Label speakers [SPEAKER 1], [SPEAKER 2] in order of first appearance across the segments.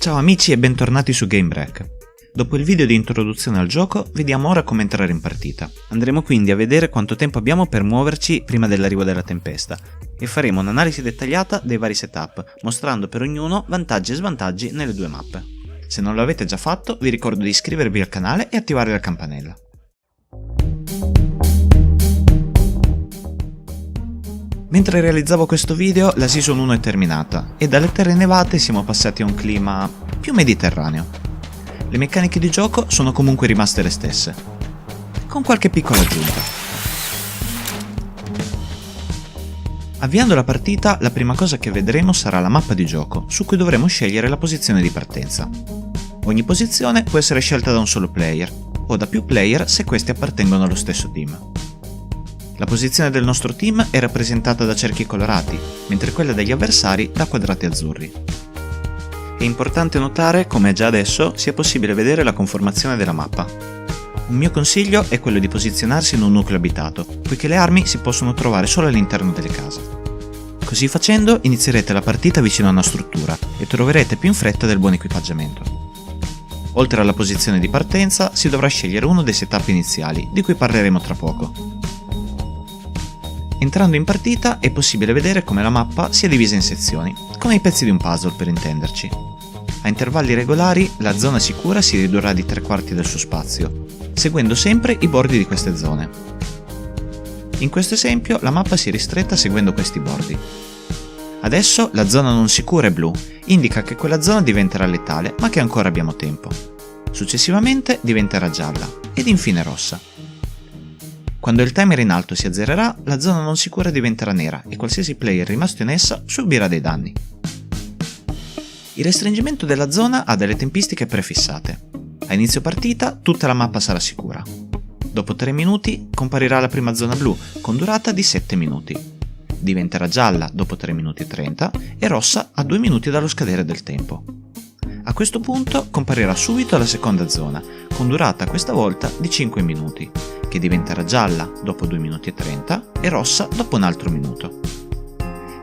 [SPEAKER 1] Ciao amici e bentornati su GameBreak. Dopo il video di introduzione al gioco, vediamo ora come entrare in partita. Andremo quindi a vedere quanto tempo abbiamo per muoverci prima dell'arrivo della tempesta e faremo un'analisi dettagliata dei vari setup, mostrando per ognuno vantaggi e svantaggi nelle due mappe. Se non lo avete già fatto, vi ricordo di iscrivervi al canale e attivare la campanella. Mentre realizzavo questo video, la Season 1 è terminata e dalle terre nevate siamo passati a un clima più mediterraneo. Le meccaniche di gioco sono comunque rimaste le stesse, con qualche piccola aggiunta. Avviando la partita, la prima cosa che vedremo sarà la mappa di gioco, su cui dovremo scegliere la posizione di partenza. Ogni posizione può essere scelta da un solo player, o da più player se questi appartengono allo stesso team. La posizione del nostro team è rappresentata da cerchi colorati, mentre quella degli avversari da quadrati azzurri. È importante notare come già adesso sia possibile vedere la conformazione della mappa. Un mio consiglio è quello di posizionarsi in un nucleo abitato, poiché le armi si possono trovare solo all'interno delle case. Così facendo inizierete la partita vicino a una struttura e troverete più in fretta del buon equipaggiamento. Oltre alla posizione di partenza si dovrà scegliere uno dei setup iniziali, di cui parleremo tra poco. Entrando in partita è possibile vedere come la mappa sia divisa in sezioni, come i pezzi di un puzzle per intenderci. A intervalli regolari la zona sicura si ridurrà di 3/4 del suo spazio, seguendo sempre i bordi di queste zone. In questo esempio la mappa si è ristretta seguendo questi bordi. Adesso la zona non sicura è blu, indica che quella zona diventerà letale ma che ancora abbiamo tempo. Successivamente diventerà gialla ed infine rossa. Quando il timer in alto si azzererà, la zona non sicura diventerà nera e qualsiasi player rimasto in essa subirà dei danni. Il restringimento della zona ha delle tempistiche prefissate. A inizio partita tutta la mappa sarà sicura. Dopo 3 minuti comparirà la prima zona blu con durata di 7 minuti. Diventerà gialla dopo 3 minuti e 30 e rossa a 2 minuti dallo scadere del tempo. A questo punto comparirà subito la seconda zona, con durata questa volta di 5 minuti, che diventerà gialla dopo 2 minuti e 30 e rossa dopo un altro minuto.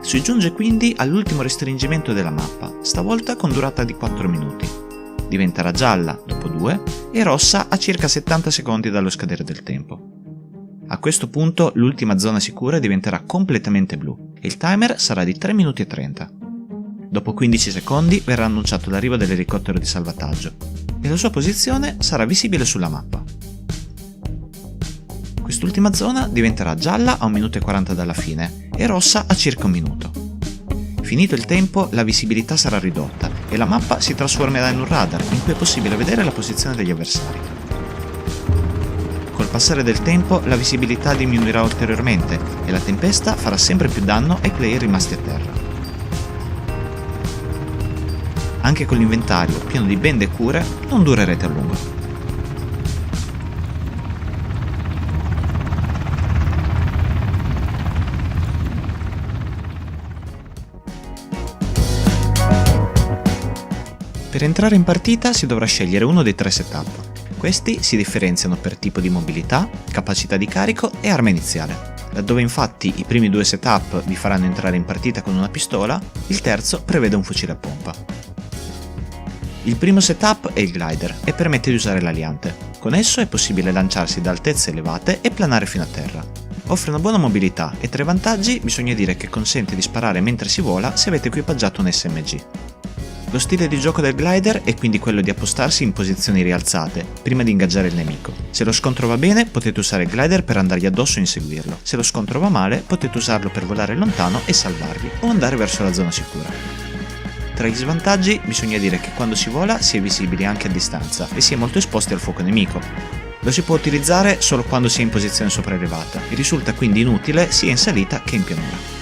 [SPEAKER 1] Si giunge quindi all'ultimo restringimento della mappa, stavolta con durata di 4 minuti. Diventerà gialla dopo 2 e rossa a circa 70 secondi dallo scadere del tempo. A questo punto l'ultima zona sicura diventerà completamente blu e il timer sarà di 3 minuti e 30. Dopo 15 secondi verrà annunciato l'arrivo dell'elicottero di salvataggio e la sua posizione sarà visibile sulla mappa. Quest'ultima zona diventerà gialla a 1 minuto e 40 dalla fine e rossa a circa 1 minuto. Finito il tempo, la visibilità sarà ridotta e la mappa si trasformerà in un radar in cui è possibile vedere la posizione degli avversari. Col passare del tempo la visibilità diminuirà ulteriormente e la tempesta farà sempre più danno ai player rimasti a terra. Anche con l'inventario pieno di bende e cure non durerete a lungo. Per entrare in partita si dovrà scegliere uno dei 3 setup. Questi si differenziano per tipo di mobilità, capacità di carico e arma iniziale. Laddove infatti i primi 2 setup vi faranno entrare in partita con una pistola, il terzo prevede un fucile a pompa. Il primo setup è il glider e permette di usare l'aliante. Con esso è possibile lanciarsi da altezze elevate e planare fino a terra. Offre una buona mobilità e tra i vantaggi bisogna dire che consente di sparare mentre si vola se avete equipaggiato un SMG. Lo stile di gioco del glider è quindi quello di appostarsi in posizioni rialzate, prima di ingaggiare il nemico. Se lo scontro va bene potete usare il glider per andargli addosso e inseguirlo. Se lo scontro va male potete usarlo per volare lontano e salvarvi o andare verso la zona sicura. Tra gli svantaggi bisogna dire che quando si vola si è visibili anche a distanza e si è molto esposti al fuoco nemico. Lo si può utilizzare solo quando si è in posizione sopraelevata e risulta quindi inutile sia in salita che in pianura.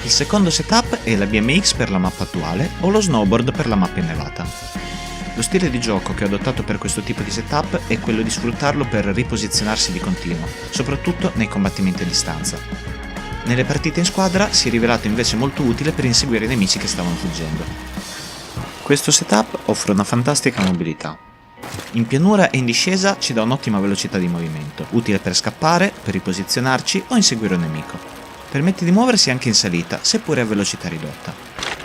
[SPEAKER 1] Il secondo setup è la BMX per la mappa attuale o lo snowboard per la mappa innevata. Lo stile di gioco che ho adottato per questo tipo di setup è quello di sfruttarlo per riposizionarsi di continuo, soprattutto nei combattimenti a distanza. Nelle partite in squadra si è rivelato invece molto utile per inseguire i nemici che stavano fuggendo. Questo setup offre una fantastica mobilità. In pianura e in discesa ci dà un'ottima velocità di movimento, utile per scappare, per riposizionarci o inseguire un nemico. Permette di muoversi anche in salita, seppure a velocità ridotta.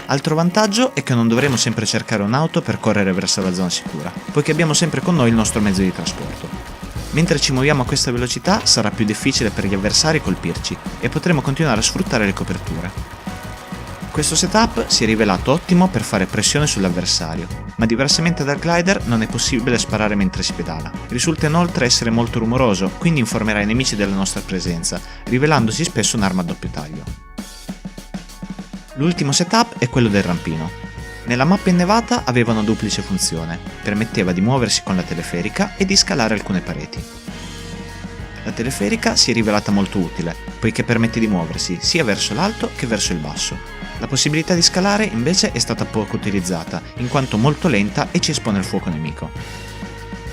[SPEAKER 1] Altro vantaggio è che non dovremo sempre cercare un'auto per correre verso la zona sicura, poiché abbiamo sempre con noi il nostro mezzo di trasporto. Mentre ci muoviamo a questa velocità sarà più difficile per gli avversari colpirci e potremo continuare a sfruttare le coperture. Questo setup si è rivelato ottimo per fare pressione sull'avversario, ma diversamente dal glider non è possibile sparare mentre si pedala. Risulta inoltre essere molto rumoroso, quindi informerà i nemici della nostra presenza, rivelandosi spesso un'arma a doppio taglio. L'ultimo setup è quello del rampino. Nella mappa innevata aveva una duplice funzione, permetteva di muoversi con la teleferica e di scalare alcune pareti. La teleferica si è rivelata molto utile, poiché permette di muoversi sia verso l'alto che verso il basso. La possibilità di scalare invece è stata poco utilizzata, in quanto molto lenta e ci espone al fuoco nemico.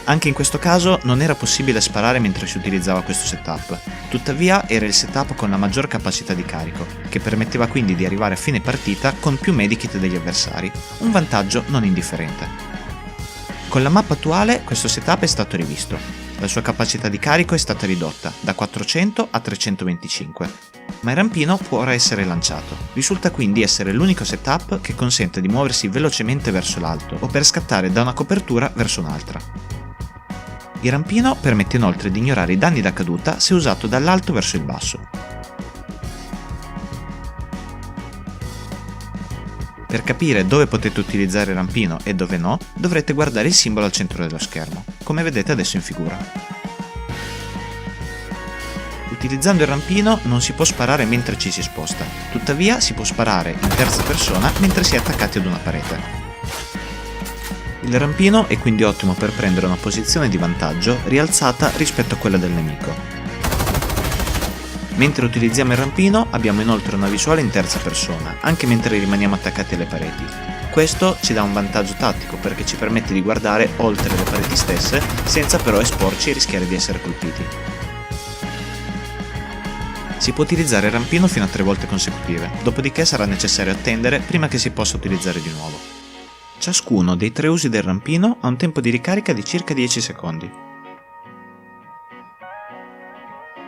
[SPEAKER 1] Anche in questo caso non era possibile sparare mentre si utilizzava questo setup, tuttavia era il setup con la maggior capacità di carico, che permetteva quindi di arrivare a fine partita con più medikit degli avversari, un vantaggio non indifferente. Con la mappa attuale questo setup è stato rivisto. La sua capacità di carico è stata ridotta da 400 a 325, ma il rampino può ora essere lanciato. Risulta quindi essere l'unico setup che consente di muoversi velocemente verso l'alto o per scattare da una copertura verso un'altra. Il rampino permette inoltre di ignorare i danni da caduta se usato dall'alto verso il basso. Per capire dove potete utilizzare il rampino e dove no, dovrete guardare il simbolo al centro dello schermo, come vedete adesso in figura. Utilizzando il rampino non si può sparare mentre ci si sposta, tuttavia si può sparare in terza persona mentre si è attaccati ad una parete. Il rampino è quindi ottimo per prendere una posizione di vantaggio rialzata rispetto a quella del nemico. Mentre utilizziamo il rampino abbiamo inoltre una visuale in terza persona, anche mentre rimaniamo attaccati alle pareti. Questo ci dà un vantaggio tattico perché ci permette di guardare oltre le pareti stesse senza però esporci e rischiare di essere colpiti. Si può utilizzare il rampino fino a 3 volte consecutive, dopodiché sarà necessario attendere prima che si possa utilizzare di nuovo. Ciascuno dei 3 usi del rampino ha un tempo di ricarica di circa 10 secondi.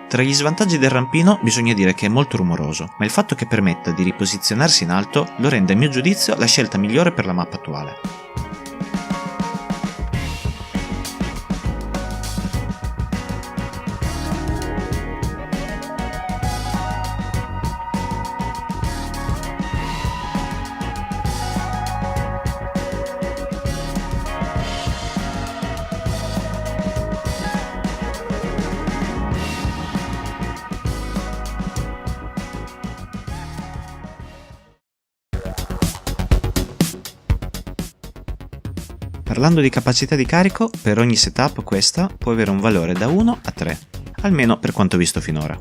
[SPEAKER 1] Tra gli svantaggi del rampino bisogna dire che è molto rumoroso, ma il fatto che permetta di riposizionarsi in alto lo rende a mio giudizio la scelta migliore per la mappa attuale. Parlando di capacità di carico, per ogni setup questa può avere un valore da 1 a 3, almeno per quanto visto finora.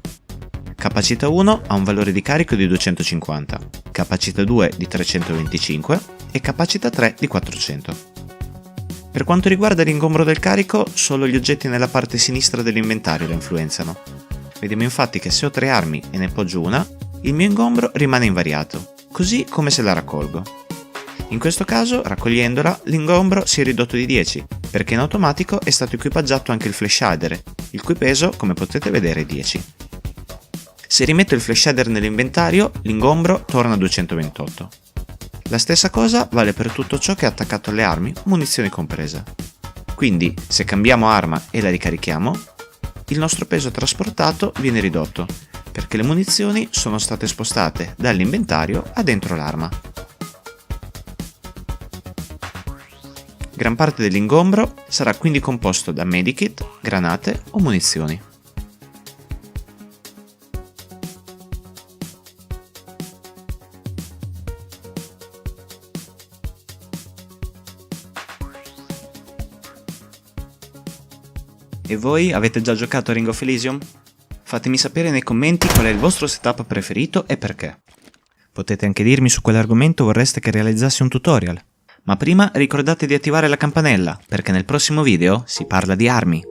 [SPEAKER 1] Capacità 1 ha un valore di carico di 250, capacità 2 di 325 e capacità 3 di 400. Per quanto riguarda l'ingombro del carico, solo gli oggetti nella parte sinistra dell'inventario la influenzano. Vediamo infatti che se ho 3 armi e ne poggio una, il mio ingombro rimane invariato, così come se la raccolgo. In questo caso, raccogliendola, l'ingombro si è ridotto di 10, perché in automatico è stato equipaggiato anche il flash hider, il cui peso, come potete vedere, è 10. Se rimetto il flash hider nell'inventario, l'ingombro torna a 228. La stessa cosa vale per tutto ciò che è attaccato alle armi, munizioni comprese. Quindi, se cambiamo arma e la ricarichiamo, il nostro peso trasportato viene ridotto, perché le munizioni sono state spostate dall'inventario a dentro l'arma. Gran parte dell'ingombro sarà quindi composto da medikit, granate o munizioni. E voi avete già giocato a Ring of Elysium? Fatemi sapere nei commenti qual è il vostro setup preferito e perché. Potete anche dirmi su quale argomento vorreste che realizzassi un tutorial. Ma prima ricordate di attivare la campanella, perché nel prossimo video si parla di armi.